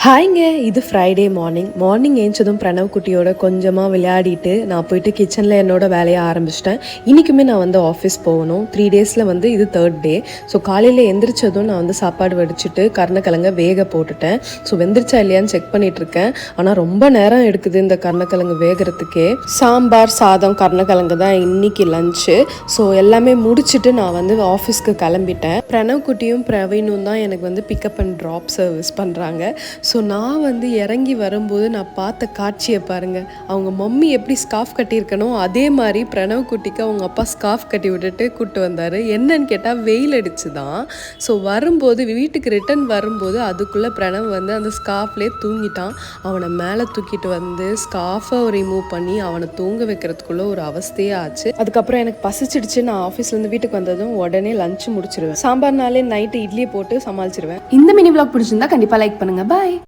ஹாய்ங்க, இது Friday morning ஏஞ்சதும் Pranav குட்டியோட கொஞ்சமாக விளையாடிட்டு நான் போயிட்டு கிச்சனில் என்னோட வேலையை ஆரம்பிச்சிட்டேன். இன்றைக்குமே நான் வந்து ஆஃபீஸ் போகணும். 3 டேஸில் வந்து இது 3rd டே. ஸோ காலையில் எந்திரிச்சதும் நான் வந்து சாப்பாடு வடிச்சிட்டு கருணக்கிழங்க வேக போட்டுட்டேன். ஸோ வெந்திரிச்சா இல்லையான்னு செக் பண்ணிகிட்ருக்கேன். ஆனால் ரொம்ப நேரம் எடுக்குது இந்த கருணக்கிழங்கு வேகிறதுக்கே. சாம்பார் சாதம் கருணக்கிழங்கு தான் இன்றைக்கி லஞ்சு. ஸோ எல்லாமே முடிச்சுட்டு நான் வந்து ஆஃபீஸ்க்கு கிளம்பிட்டேன். பிரணவ் குட்டியும் பிரவீனும் தான் எனக்கு வந்து பிக்கப் அண்ட் ட்ராப் சர்வீஸ் பண்ணுறாங்க. ஸோ நான் வந்து இறங்கி வரும்போது நான் பார்த்த காட்சியை பாருங்கள். அவங்க மம்மி எப்படி ஸ்கார்ஃப் கட்டியிருக்கணும் அதே மாதிரி பிரணவ் குட்டிக்கு அவங்க அப்பா ஸ்கார்ஃப் கட்டி விட்டுட்டு கூப்பிட்டு வந்தார். என்னன்னு கேட்டால் வெயில் அடிச்சு தான். ஸோ வரும்போது வீட்டுக்கு ரிட்டன் வரும்போது அதுக்குள்ளே பிரணவ் வந்து அந்த ஸ்கார்ஃப்லேயே தூங்கிட்டான். அவனை மேலே தூக்கிட்டு வந்து ஸ்கார்ஃபை ரிமூவ் பண்ணி அவனை தூங்க வைக்கிறதுக்குள்ளே ஒரு அவஸ்தையே ஆச்சு. அதுக்கப்புறம் எனக்கு பசிச்சிடுச்சு. நான் ஆஃபீஸ்லேருந்து வீட்டுக்கு வந்ததும் உடனே லஞ்சு முடிச்சிருவேன். சாம்பார்னாலே நைட்டு இட்லியை போட்டு சமாளிச்சிருவேன். இந்த மினி vlog பிடிச்சிருந்தா கண்டிப்பாக லைக் பண்ணுங்கள். பாய்.